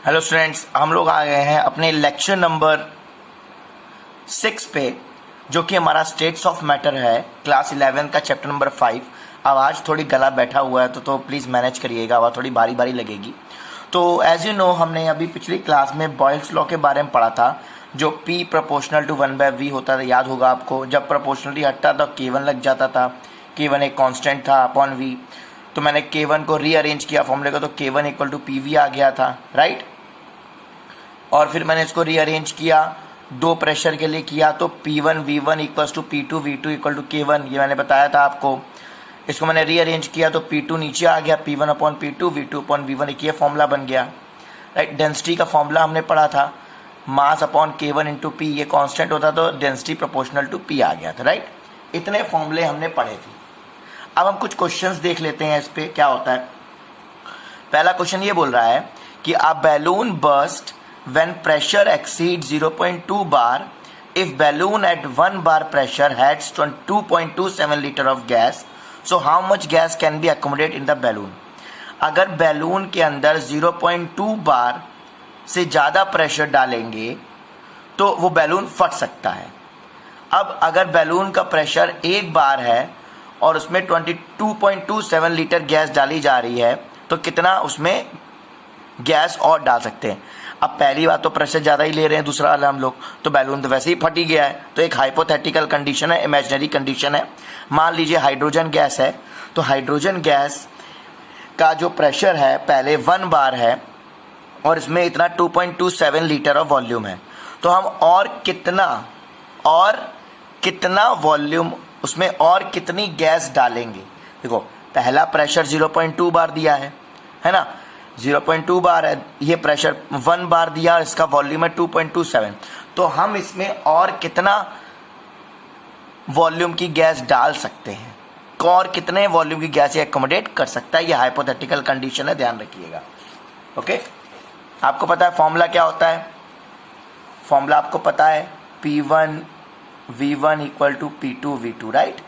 Hello students, हम लोग आ गए हैं अपने लेक्चर नंबर 6 पे, जो कि हमारा स्टेट्स ऑफ मैटर है, क्लास 11 का चैप्टर नंबर 5। आवाज़ थोड़ी गला बैठा हुआ है तो प्लीज़ मैनेज करिएगा, आवाज़ थोड़ी बारी बारी लगेगी। तो एज यू नो, हमने अभी पिछली क्लास में बॉयल्स लॉ के बारे में पढ़ा था, जो P प्रोपोर्शनल टू 1/v होता था। याद होगा आपको, जब प्रोपोर्शनली हटता तो K1 लग जाता था। K1 एक कांस्टेंट था अपॉन v, तो मैंने K1 को रीअरेंज किया फॉर्मूले को, तो K1 इक्वल टू PV आ गया था, राइट। और फिर मैंने इसको रीअरेंज किया, दो प्रेशर के लिए किया, तो P1 V1 equals to P2 V2 equal to K1, ये मैंने बताया था आपको। इसको मैंने रीअरेंज किया तो P2 नीचे आ गया, P1 upon P2 V2 upon V1, एक ये फॉर्मूला बन गया, राइट। डेंसिटी का फॉर्मूला हमने पढ़ा था, mass upon K1 into P, ये कांस्टेंट होता तो डेंसिटी प्रोपोर्शनल टू P आ गया था, राइट। इतने फॉर्मूले हमने पढ़े थे। अब हम कुछ क्वेश्चंस देख लेते हैं इस पे क्या होता है। पहला क्वेश्चन ये बोल रहा है कि a balloon burst when pressure exceeds 0.2 bar if balloon at 1 bar pressure has 2.27 liter of gas, so how much gas can be accommodated in the balloon। अगर बैलून के अंदर 0.2 बार से ज़्यादा प्रेशर डालेंगे तो वो बैलून फट सकता है। अब अगर बैलून का प्रेशर 1 बार है और उसमें 22.27 लीटर गैस डाली जा रही है, तो कितना उसमें गैस और डाल सकते हैं। अब पहली बात तो प्रेशर ज़्यादा ही ले रहे हैं, दूसरा वाला हम लोग तो बैलून तो वैसे ही फट ही गया है। तो एक हाइपोथेटिकल कंडीशन है, इमेजिनरी कंडीशन है। मान लीजिए हाइड्रोजन गैस है, तो हाइड्रोजन गैस का जो प्रेशर है पहले 1 बार है और इसमें इतना 2.27 लीटर ऑफ वॉल्यूम है, तो हम और कितना वॉल्यूम उसमें और कितनी गैस डालेंगे। देखो, पहला प्रेशर 0.2 बार दिया है ना, 0.2 बार है, ये प्रेशर 1 बार दिया और इसका वॉल्यूम है 2.27, तो हम इसमें और कितना वॉल्यूम की गैस डाल सकते हैं, और कितने वॉल्यूम की गैस ये एकोमोडेट कर सकता है। ये हाइपोथेटिकल कंडीशन है, ध्यान रखिएगा। ओके, आपको पता है फॉर्मूला क्या होता है। फॉर्मूला आपको पता है, P1 V1 equal to P2 V2, right.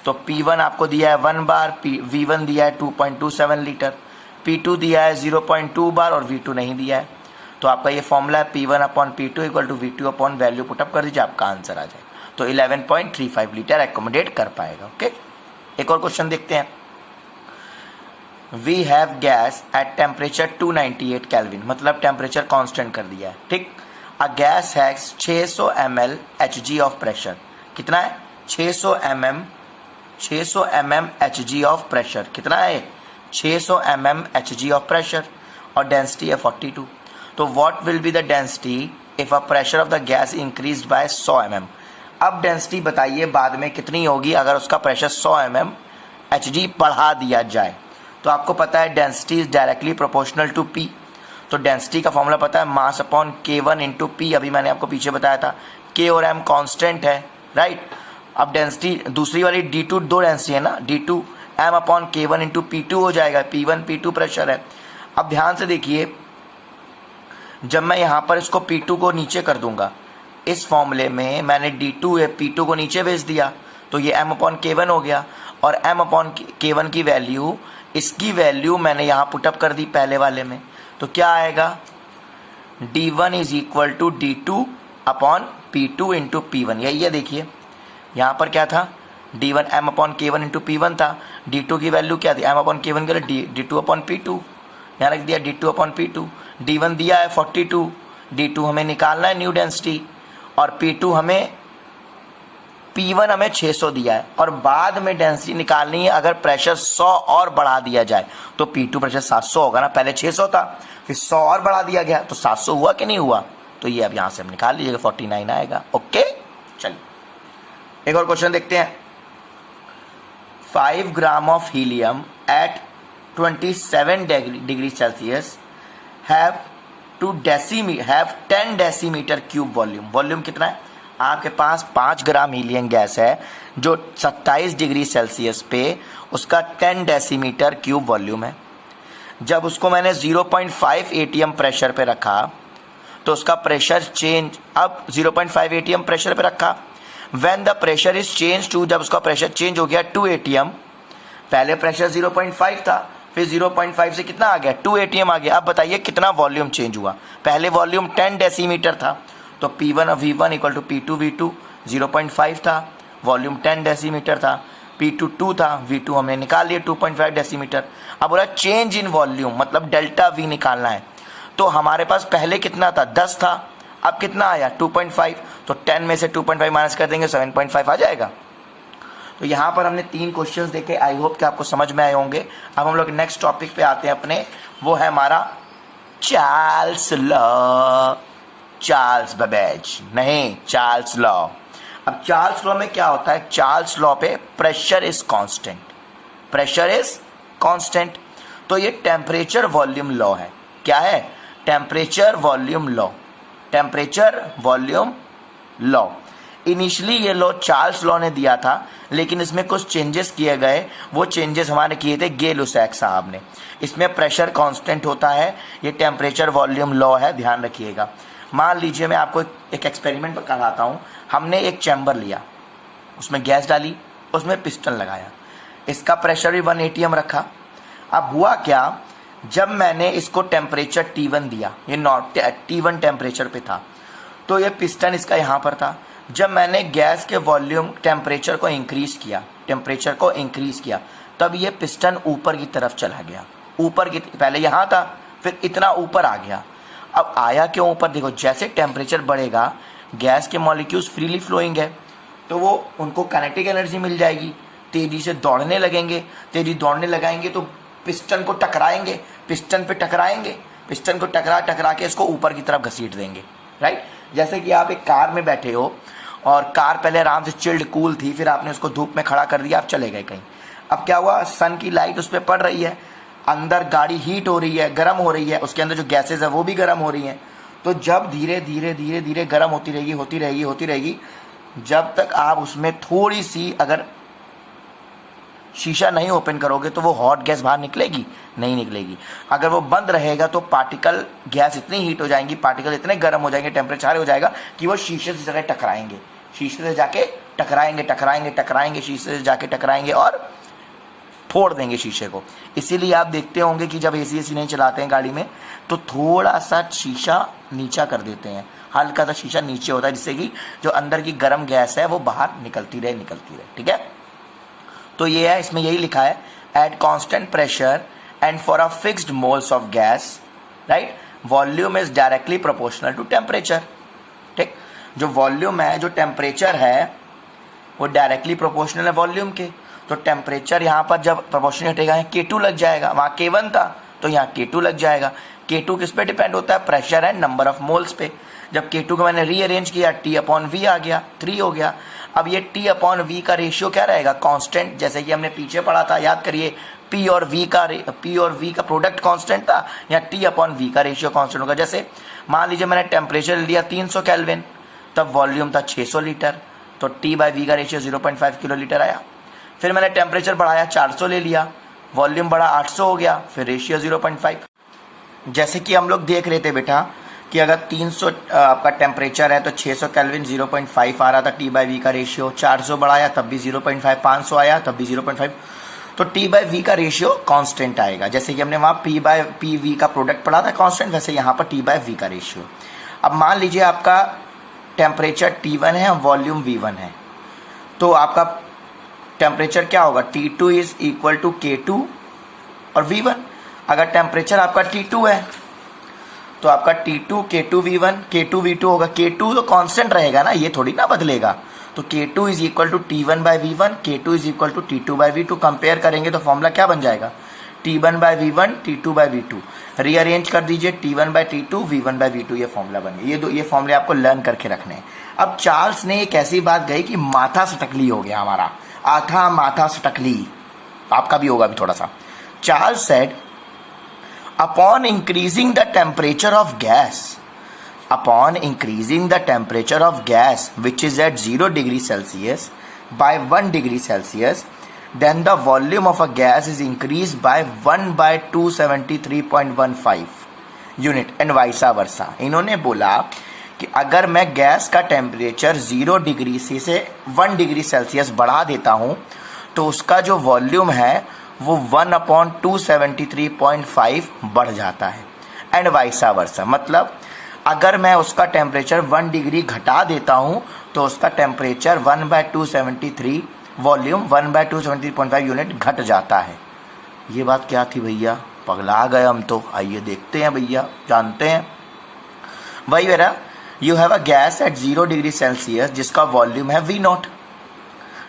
तो P1 आपको दिया है 1 बार, V1 दिया है 2.27 लीटर, P2 दिया है 0.2 बार और V2 नहीं दिया है। तो आपका ये फॉर्मूला है P1 upon P2 equal to V2 upon value put up कर दीजिए, आपका आंसर आ जाए। तो 11.35 लीटर एकोमोडेट कर पाएगा। ओके, एक और क्वेश्चन देखते हैं। We have gas at temperature 298 kelvin, मतलब टेम्परेचर कांस्टेंट कर दिया है, ठीक। A gas has 600 ml Hg of pressure, कितना है 600 mm Hg ऑफ प्रेशर, कितना है 600 mm Hg ऑफ प्रेशर, और डेंसिटी है 42। तो what will be the density if a pressure of the gas increased by 100 mm। अब डेंसिटी बताइए बाद में कितनी होगी अगर उसका प्रेशर 100 mm Hg बढ़ा दिया जाए। तो आपको पता है density is directly proportional to P, तो डेंसिटी का फॉर्मूला पता है, mass upon K1 into P, अभी मैंने आपको पीछे बताया था। K और M कांस्टेंट है, राइट। अब डेंसिटी दूसरी वाली D2, दो डेंसिटी है ना, D2 M upon K1 into P2 हो जाएगा, P1 P2 प्रेशर है। अब ध्यान से देखिए, जब मैं यहाँ पर इसको P2 को नीचे कर दूंगा, इस फॉर्मूले में मैंने D2 या P2 को नीचे भेज दिया, तो ये M अपॉन K1 हो गया, और M अपॉन K1 की वैल्यू, इसकी वैल्यू मैंने यहाँ पुटअप कर दी पहले वाले में, तो क्या आएगा D1 is equal to D2 upon P2 into P1। यही है, देखिए यहाँ पर क्या था, D1 M upon K1 into P1 था, D2 की वैल्यू क्या थी, M अपॉन K1 के लिए D2 अपॉन P2, यहाँ रख दिया D2 अपॉन P2। D1 दिया है 42, D2 हमें निकालना है न्यू डेंसिटी, और P1 हमें 600 दिया है, और बाद में डेंसिटी निकालनी है अगर प्रेशर 100 और बढ़ा दिया जाए, तो P2 प्रेशर 700 होगा ना, पहले 600 था, फिर 100 और बढ़ा दिया गया, तो 700 हुआ कि नहीं हुआ। तो ये अब यहाँ से हम निकाल लीजिएगा, 49 आएगा। ओके, चलिए एक और क्वेश्चन देखते हैं। 5 gram of helium at 27 degree Celsius have 10 decimetre cube volume. Volume कितना है, आपके पास 5 ग्राम हीलियम गैस है जो 27 डिग्री सेल्सियस पे उसका 10 डेसीमीटर क्यूब वॉल्यूम है। जब उसको मैंने 0.5 atm प्रेशर पे रखा तो उसका प्रेशर चेंज, अब 0.5 atm प्रेशर पे रखा, when the pressure is change to, जब उसका प्रेशर चेंज हो गया 2 atm, पहले प्रेशर 0.5 था फिर 0.5 से कितना आ गया 2 atm आ गया। अब बताइए कितना वॉल्यूम चेंज हुआ। पहले वॉल्यूम 10 डेसीमीटर था तो P1 और V1 equal to P2 V2 0.5 था, वॉल्यूम 10 डेसीमीटर था। P2 2 था, V2 हमने निकाल लिया 2.5 डेसीमीटर। अब बोला चेंज इन वॉल्यूम मतलब डेल्टा V निकालना है। तो हमारे पास पहले कितना था 10 था, अब कितना आया 2.5, तो 10 में से 2.5 माइनस कर देंगे 7.5 आ जाएगा। तो यहाँ पर हमने 3 क्वेश्चंस देखे, आई होप कि आपको समझ में आए होंगे। अब हम लोग नेक्स्ट टॉपिक पे आते हैं अपने, वो है हमारा चार्ल्स लॉ। चार्ल्स बेबेज नहीं, चार्ल्स लॉ। अब चार्ल्स लॉ में क्या होता है, चार्ल्स लॉ पे pressure is constant, pressure is constant. तो ये टेम्परेचर वॉल्यूम लॉ है। क्या है, temperature volume law, temperature volume law. Initially ये लॉ चार्ल्स लॉ ने दिया था, लेकिन इसमें कुछ चेंजेस किए गए। वो चेंजेस हमारे किए थे गै-लुसैक साहब ने। इसमें प्रेशर कांस्टेंट होता है, ये टेम्परेचर वॉल्यूम लॉ है, ध्यान रखिएगा। मान लीजिए मैं आपको एक एक्सपेरिमेंट कराता हूँ। हमने एक चैम्बर लिया, उसमें गैस डाली, उसमें पिस्टन लगाया, इसका प्रेशर भी 1 atm रखा। अब हुआ क्या, जब मैंने इसको टेम्परेचर T1 दिया, ये नॉट T1 टेम्परेचर पे था, तो ये पिस्टन इसका यहाँ पर था। जब मैंने गैस के वॉल्यूम टेम्परेचर को इंक्रीज किया, टेम्परेचर को इंक्रीज किया, तब ये पिस्टन ऊपर की तरफ चला गया। ऊपर की, पहले यहाँ था, फिर इतना ऊपर आ गया। अब आया क्यों ऊपर, देखो जैसे टेम्परेचर बढ़ेगा गैस के मॉलिक्यूल्स फ्रीली फ्लोइंग है, तो वो उनको काइनेटिक एनर्जी मिल जाएगी, तेज़ी से दौड़ने लगेंगे। तेज़ी दौड़ने लगाएंगे तो पिस्टन को टकराएंगे, पिस्टन पे टकराएंगे, पिस्टन को टकरा के इसको ऊपर की तरफ घसीट देंगे, राइट। जैसे कि आप एक कार में बैठे हो और कार पहले आराम से चिल्ड कूल थी, फिर आपने उसको धूप में खड़ा कर दिया, आप चले गए कहीं। अब क्या हुआ, सन की लाइट उस पर पड़ रही है, अंदर गाड़ी हीट हो रही है, गर्म हो रही है, उसके अंदर जो गैसेज है वो भी गर्म हो रही हैं। तो जब धीरे धीरे धीरे धीरे गर्म होती रहेगी, जब तक आप उसमें थोड़ी सी अगर शीशा नहीं ओपन करोगे तो वो हॉट गैस बाहर निकलेगी, नहीं निकलेगी। अगर वो बंद रहेगा तो पार्टिकल, गैस इतनी हीट हो जाएंगी, पार्टिकल इतने गर्म हो जाएंगे, टेम्परेचर हो जाएगा कि वो शीशे से जाके टकराएंगे, शीशे से जाके टकराएंगे, शीशे से जाके टकराएंगे और फोड़ देंगे शीशे को। इसीलिए आप देखते होंगे कि जब एसी नहीं चलाते हैं गाड़ी में तो थोड़ा सा शीशा नीचा कर देते हैं, हल्का सा शीशा नीचे होता है, जिससे कि जो अंदर की गर्म गैस है वो बाहर निकलती रहे, ठीक है। तो ये है, इसमें यही लिखा है, at constant pressure and for a fixed moles of gas, right, volume is directly proportional to temperature. ठीक, जो वॉल्यूम है, जो टेम्परेचर है, वो डायरेक्टली प्रोपोर्शनल है वॉल्यूम के। तो टेम्परेचर यहाँ पर जब प्रोपोर्शनल हटेगा, K2 लग जाएगा, वहाँ K1 था तो यहाँ K2 लग जाएगा। K2 किस पे डिपेंड होता है, pressure and number of moles पे। जब K2 को मैंने रीअरेंज किया, T/V आ गया, 3 हो गया। अब ये T/V का रेशियो क्या रहेगा, कांस्टेंट, जैसे कि हमने पीछे पढ़ा था, याद करिए, P और V का प्रोडक्ट कांस्टेंट था, या T/V का रेशियो कांस्टेंट होगा। जैसे मान लीजिए मैंने टेम्परेचर लिया 300 केल्विन, तब वॉल्यूम था 600 लीटर, तो T/V का रेशियो 0.5 किलो लीटर आया। फिर मैंने टेम्परेचर बढ़ाया, 400 ले लिया, वॉल्यूम बढ़ा 800 हो गया, फिर रेशियो 0.5। जैसे कि हम लोग देख रहे थे बेटा कि अगर 300 आपका टेम्परेचर है तो 600 केल्विन 0.5 आ रहा था T/V का रेशियो, 400 बढ़ाया तब भी 0.5, 500 आया तब भी 0.5, तो T/V का रेशियो कांस्टेंट आएगा। जैसे कि हमने वहाँ P/V का प्रोडक्ट पढ़ा था कांस्टेंट, वैसे यहाँ पर T/V का रेशियो। अब मान लीजिए आपका टेम्परेचर T1 है और वॉल्यूम V1 है, तो आपका टेम्परेचर क्या होगा, T2 is equal to K2 और V1। अगर टेम्परेचर आपका T2 है तो आपका T2 K2 V1 K2 V2 होगा। K2 तो कांस्टेंट रहेगा ना, ये थोड़ी ना बदलेगा। तो K2 is equal to T1/V1, K2 is equal to T2/V2। Compare करेंगे तो फॉर्मूला क्या बन जाएगा, T1/V1 T2/V2। रीअरेंज कर दीजिए, T1/T2 V1/V2, ये फॉर्मूला बन गया। ये फॉर्मूले आपको लर्न करके रखने हैं। अब चार्ल्स ने एक ऐसी बात कही कि माथा सटकली हो गया हमारा, आथा माथा सटकली, आपका भी होगा अभी थोड़ा सा। Charles said, upon increasing the temperature of gas which is at 0 degree Celsius by 1 degree Celsius, then the volume of a gas is increased by 1/273.15 unit and vice versa। इन्होंने बोला कि अगर मैं गैस का टेम्परेचर 0 डिग्री से 1 degree Celsius बढ़ा देता हूँ तो उसका जो वॉल्यूम है वो 1/273.5 बढ़ जाता है, एंड वाइसा वर्सा। मतलब अगर मैं उसका टेम्परेचर 1 डिग्री घटा देता हूँ तो उसका टेम्परेचर 1/273 वॉल्यूम 1/273.5 यूनिट घट जाता है। ये बात क्या थी भैया, पगला गए हम तो। आइए देखते हैं भैया, जानते हैं। वही मेरा, you have a gas at 0 degree Celsius जिसका वॉल्यूम है V0।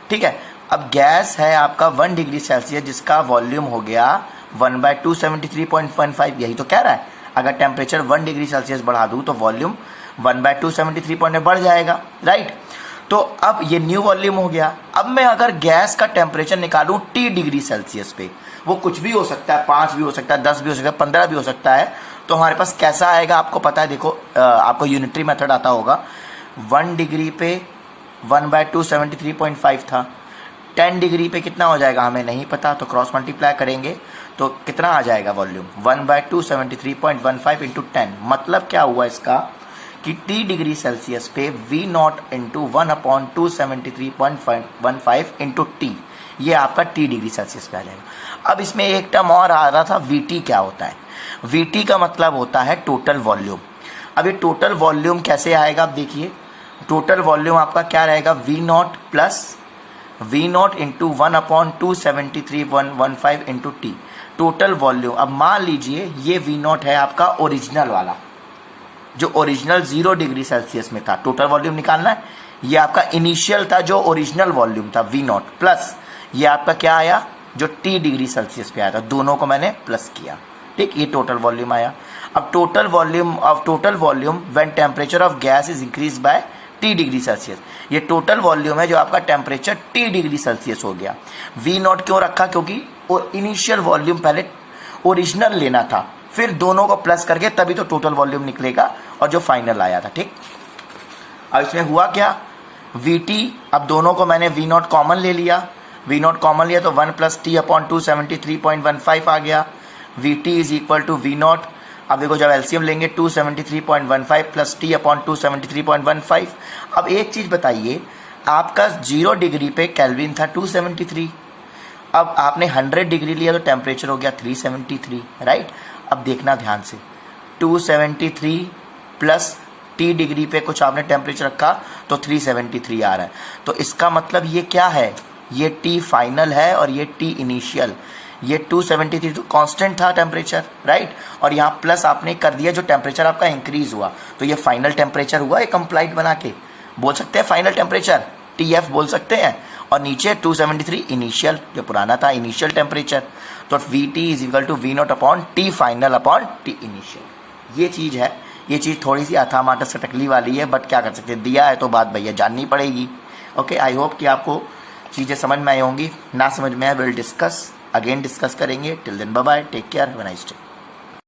ठीक है, अब गैस है आपका 1 डिग्री सेल्सियस जिसका वॉल्यूम हो गया 1/273.15। यही तो कह रहा है, अगर टेम्परेचर 1 डिग्री सेल्सियस बढ़ा दूँ तो वॉल्यूम 1/273 बढ़ जाएगा, राइट। तो अब ये न्यू वॉल्यूम हो गया। अब मैं अगर गैस का टेम्परेचर निकालूं T डिग्री सेल्सियस पे, वो कुछ भी हो सकता है, 5 भी हो सकता है, 10 भी हो सकता है, 15 भी हो सकता है, तो हमारे पास कैसा आएगा आपको पता है। देखो आपको यूनिटरी मेथड आता होगा। 1 डिग्री पे 1/273.5 था, 10 डिग्री पे कितना हो जाएगा हमें नहीं पता, तो क्रॉस मल्टीप्लाई करेंगे तो कितना आ जाएगा वॉल्यूम 1/273.15 इंटू 10। मतलब क्या हुआ इसका कि T डिग्री सेल्सियस पे V0 इंटू 1/273.15 इंटू T, ये आपका T डिग्री सेल्सियस पे आ जाएगा। अब इसमें एक टर्म और आ रहा था, VT क्या होता है। VT का मतलब होता है टोटल वॉल्यूम। अब ये टोटल वॉल्यूम कैसे आएगा, अब देखिए टोटल वॉल्यूम आपका क्या रहेगा, V0 plus V0 into 1/273.15 into T, total volume. अब मान लीजिए ये V0 है आपका ओरिजिनल वाला, जो ओरिजिनल 0 डिग्री सेल्सियस में था, टोटल वॉल्यूम निकालना है। ये आपका इनिशियल था जो ओरिजिनल वॉल्यूम था V0, प्लस ये आपका क्या आया जो T डिग्री सेल्सियस पे आया था, दोनों को मैंने प्लस किया, ठीक, ये टोटल वॉल्यूम आया। अब total volume when temperature of gas is increase by T degree Celsius, ये टोटल वॉल्यूम है जो आपका टेम्परेचर T डिग्री सेल्सियस हो गया। V0 क्यों रखा, क्योंकि इनिशियल वॉल्यूम पहले ओरिजिनल लेना था, फिर दोनों को प्लस करके तभी तो टोटल वॉल्यूम निकलेगा, और जो फाइनल आया था, ठीक। अब इसमें हुआ क्या, VT, अब दोनों को मैंने V0 कॉमन ले लिया, V0 कॉमन लिया तो 1 प्लस T/273.15 आ गया। VT is equal to V0। अब देखो जब एलसीएम लेंगे 273.15 प्लस T/273.15। अब एक चीज़ बताइए, आपका 0 डिग्री पे केल्विन था 273, अब आपने 100 डिग्री लिया तो टेम्परेचर हो गया 373, राइट। अब देखना ध्यान से, 273 प्लस T डिग्री पे कुछ आपने टेम्परेचर रखा तो 373 आ रहा है। तो इसका मतलब ये क्या है, ये T फाइनल है और ये T इनिशियल। ये 273 तो कांस्टेंट था टेम्परेचर, राइट, और यहाँ प्लस आपने कर दिया जो टेम्परेचर आपका इंक्रीज हुआ, तो ये फाइनल टेम्परेचर हुआ। ये कंप्लाइंट बना के बोल सकते हैं फाइनल टेम्परेचर, TF बोल सकते हैं, और नीचे 273 इनिशियल, जो पुराना था इनिशियल टेम्परेचर। तो VT is equal to V0 upon T final upon T initial. ये चीज़ है, ये चीज़ थोड़ी सी अथामाटा सटकली वाली है, बट क्या कर सकते हैं, दिया है तो बात भैया जाननी पड़ेगी। ओके, आई होप कि आपको चीज़ें समझ में आई होंगी। ना समझ में आए विल डिस्कस करेंगे। Till then bye bye, take care, have a nice day.